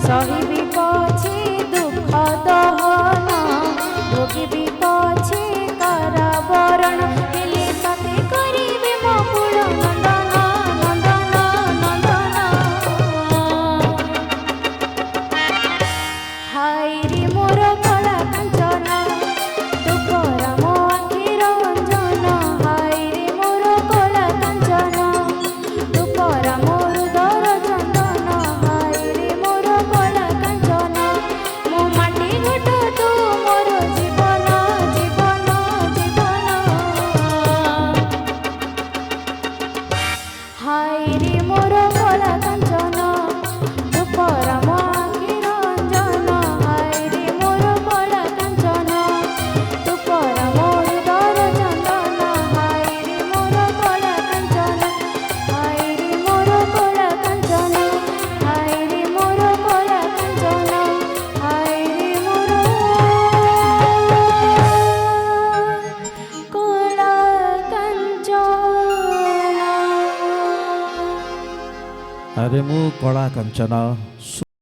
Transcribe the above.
সহিবি পছে দুঃখ দহন ভোগিবি পছে কারাবরণ হেলে ততে করিবে মকুল নন্দন নন্দন নন্দন হায় রে মোর কলা কাঞ্চন দুঃখর মো আখির অঞ্জন হায় রে মোর কলা কাঞ্চন দুঃখর মোর দর চন্দন হায় রে মোর কলা কাঞ্চন মো মাটি ঘট তু মোর জীবন জীবন জীবন হায় রে মোর কলা কাঞ্চন দুঃখর মো আখির অঞ্জন হায় রে মোর কলা কাঞ্চন দুঃখর মোর দর চন্দন হায় রে মোর কলা কাঞ্চন হায় রে মোর কলা কাঞ্চন হায় রে মোর কলা কাঞ্চন হায় রে মোর কলা কাঞ্চন। আরে মু কলা কাঞ্চন।